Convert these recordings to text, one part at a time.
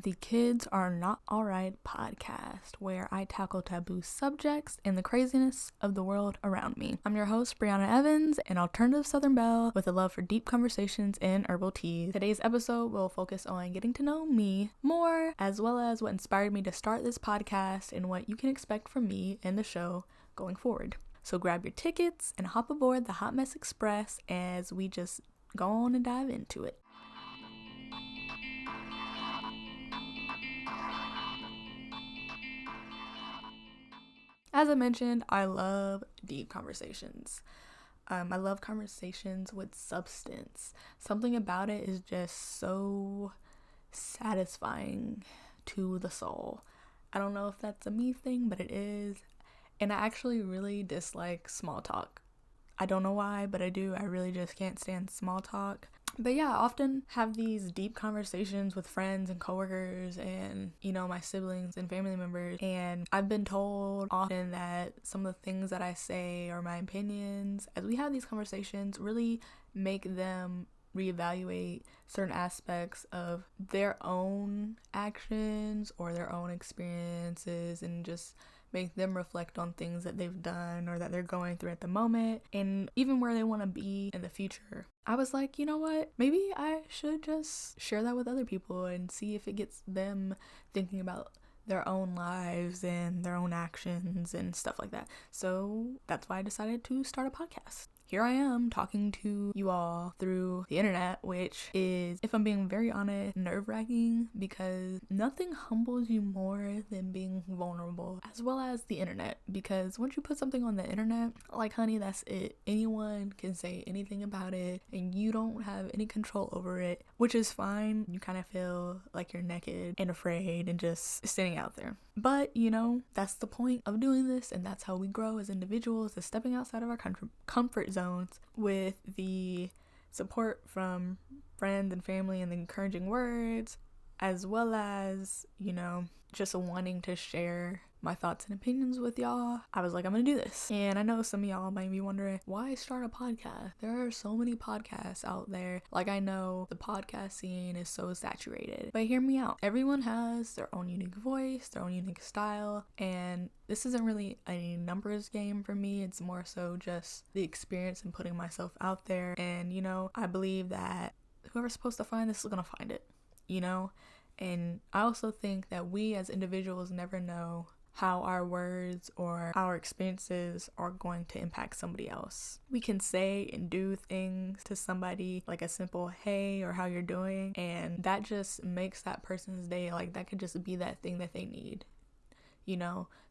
the Kids Are Not Alright podcast, where I tackle taboo subjects and the craziness of the world around me. I'm your host, Brianna Evans, an alternative Southern belle with a love for deep conversations and herbal teas. Today's episode will focus on getting to know me more, as well as what inspired me to start this podcast and what you can expect from me and the show going forward. So grab your tickets and hop aboard the Hot Mess Express as we just go on and dive into it. As I mentioned, I love deep conversations. I love conversations with substance. Something about it is just so satisfying to the soul. I don't know if that's a me thing, but it is. And I actually really dislike small talk. I don't know why, but I do. I really just can't stand small talk. But yeah, I often have these deep conversations with friends and coworkers and, my siblings and family members. And I've been told often that some of the things that I say or my opinions, as we have these conversations, really make them reevaluate certain aspects of their own actions or their own experiences and just make them reflect on things that they've done or that they're going through at the moment and even where they want to be in the future. I was like, you know what? Maybe I should just share that with other people and see if it gets them thinking about their own lives and their own actions and stuff like that. So that's why I decided to start a podcast. Here I am talking to you all through the internet, which is, if I'm being very honest, nerve-wracking because nothing humbles you more than being vulnerable, as well as the internet. Because once you put something on the internet, like honey, that's it. Anyone can say anything about it and you don't have any control over it, which is fine. You kind of feel like you're naked and afraid and just standing out there. But, that's the point of doing this, and that's how we grow as individuals, is stepping outside of our comfort zones with the support from friends and family and the encouraging words, as well as, just wanting to share my thoughts and opinions with y'all. I was like, I'm gonna do this. And I know some of y'all might be wondering, why start a podcast? There are so many podcasts out there. Like, I know the podcast scene is so saturated, but hear me out. Everyone has their own unique voice, their own unique style, and this isn't really a numbers game for me. It's more so just the experience and putting myself out there. And, I believe that whoever's supposed to find this is gonna find it, And I also think that we as individuals never know how our words or our experiences are going to impact somebody else. We can say and do things to somebody like a simple hey or how you're doing, and that just makes that person's day. Like, that could just be that thing that they need.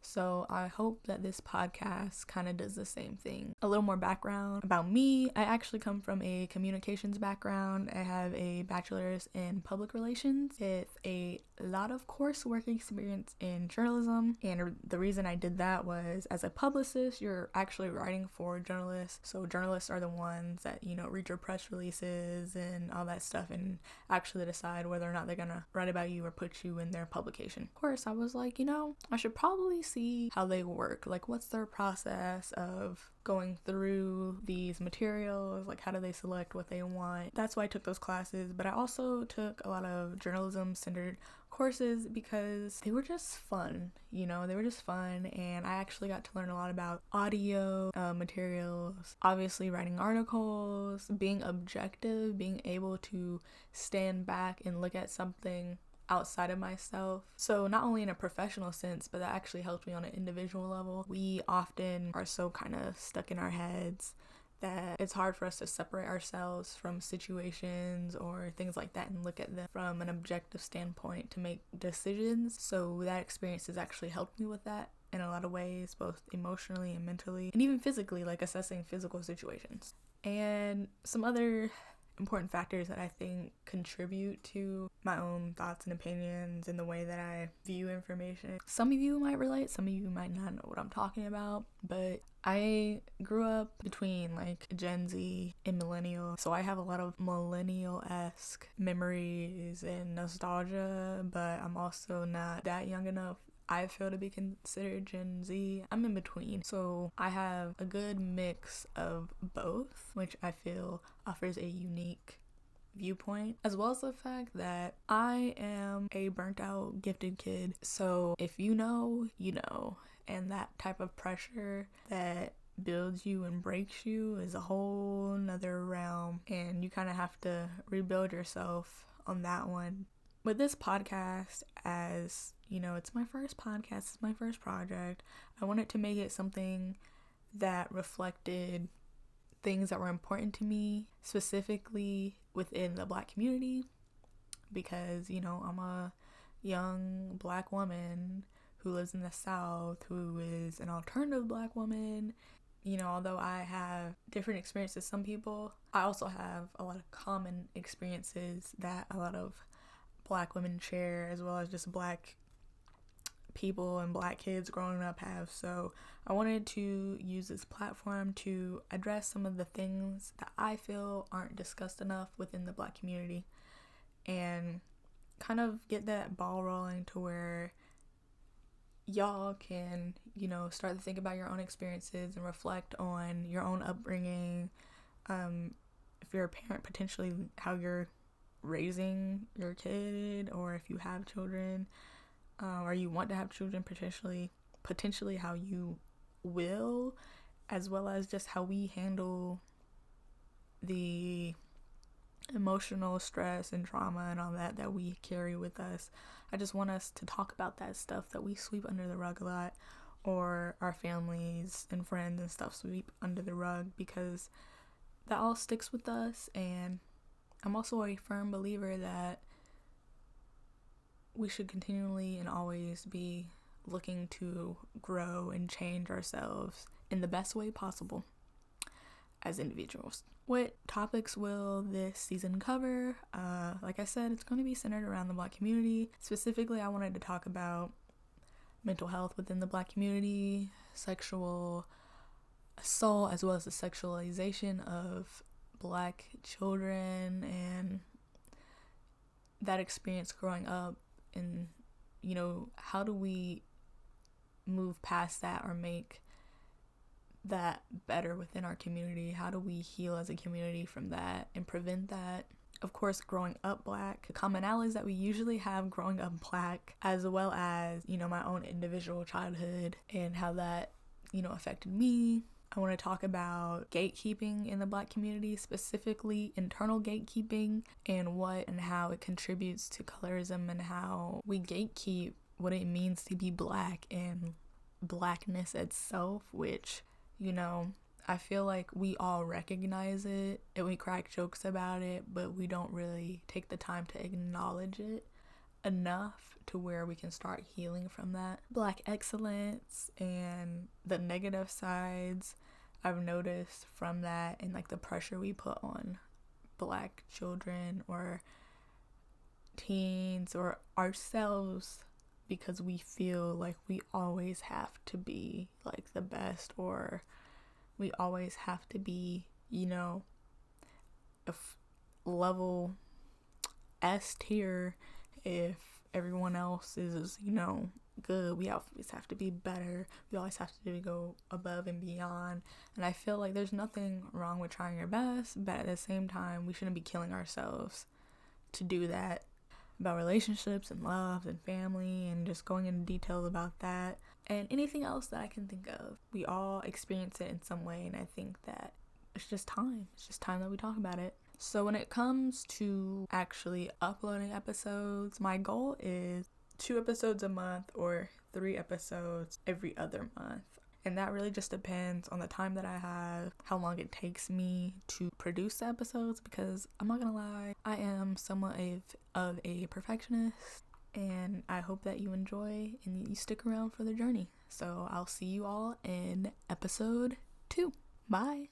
So I hope that this podcast kind of does the same thing. A little more background about me. I actually come from a communications background. I have a bachelor's in public relations with a lot of coursework experience in journalism. And the reason I did that was, as a publicist, you're actually writing for journalists. So journalists are the ones that, read your press releases and all that stuff and actually decide whether or not they're gonna write about you or put you in their publication. Of course, I was like, I should probably see how they work. Like, what's their process of going through these materials? Like, how do they select what they want? That's why I took those classes. But I also took a lot of journalism centered courses because they were just fun. They were just fun, and I actually got to learn a lot about audio materials, obviously writing articles, being objective, being able to stand back and look at something outside of myself. So not only in a professional sense, but that actually helped me on an individual level. We often are so kind of stuck in our heads that it's hard for us to separate ourselves from situations or things like that and look at them from an objective standpoint to make decisions. So that experience has actually helped me with that in a lot of ways, both emotionally and mentally, and even physically, like assessing physical situations. And some other important factors that I think contribute to my own thoughts and opinions and the way that I view information. Some of you might relate, some of you might not know what I'm talking about, but I grew up between like Gen Z and millennial, so I have a lot of millennial-esque memories and nostalgia, but I'm also not that young enough, I feel, to be considered Gen Z. I'm in between, so I have a good mix of both, which I feel offers a unique viewpoint, as well as the fact that I am a burnt out gifted kid. So if you know, you know, and that type of pressure that builds you and breaks you is a whole nother realm, and you kind of have to rebuild yourself on that one. With this podcast, as you know, it's my first podcast, it's my first project. I wanted to make it something that reflected things that were important to me, specifically within the Black community, because, you know, I'm a young Black woman who lives in the South, who is an alternative Black woman. You know, although I have different experiences than some people, I also have a lot of common experiences that a lot of Black women share, as well as just Black people and Black kids growing up have. So I wanted to use this platform to address some of the things that I feel aren't discussed enough within the Black community, and kind of get that ball rolling to where y'all can, you know, start to think about your own experiences and reflect on your own upbringing. If you're a parent, potentially how you're raising your kid, or if you have children, or you want to have children, potentially how you will, as well as just how we handle the emotional stress and trauma and all that we carry with us. I just want us to talk about that stuff that we sweep under the rug a lot, or our families and friends and stuff sweep under the rug, because that all sticks with us. And I'm also a firm believer that we should continually and always be looking to grow and change ourselves in the best way possible as individuals. What topics will this season cover? Like I said, it's going to be centered around the Black community. Specifically, I wanted to talk about mental health within the Black community, sexual assault, as well as the sexualization of Black children, and that experience growing up. And, you know, how do we move past that or make that better within our community? How do we heal as a community from that and prevent that? Of course, growing up Black, the commonalities that we usually have growing up Black, as well as, you know, my own individual childhood and how that, you know, affected me. I want to talk about gatekeeping in the Black community, specifically internal gatekeeping, and what and how it contributes to colorism, and how we gatekeep what it means to be Black and Blackness itself, which, you know, I feel like we all recognize it and we crack jokes about it, but we don't really take the time to acknowledge it enough to where we can start healing from that. Black excellence and the negative sides I've noticed from that, and like the pressure we put on Black children or teens or ourselves, because we feel like we always have to be like the best, or we always have to be, you know, level S tier if everyone else is, you know, good. We always have to be better. We always have to go above and beyond. And I feel like there's nothing wrong with trying your best, but at the same time, we shouldn't be killing ourselves to do that. About relationships and love and family, and just going into details about that and anything else that I can think of. We all experience it in some way, and I think that it's just time that we talk about it. So when it comes to actually uploading episodes, my goal is 2 episodes a month or 3 episodes every other month. And that really just depends on the time that I have, how long it takes me to produce the episodes, because I'm not gonna lie, I am somewhat of a perfectionist, and I hope that you enjoy and you stick around for the journey. So I'll see you all in episode 2. Bye!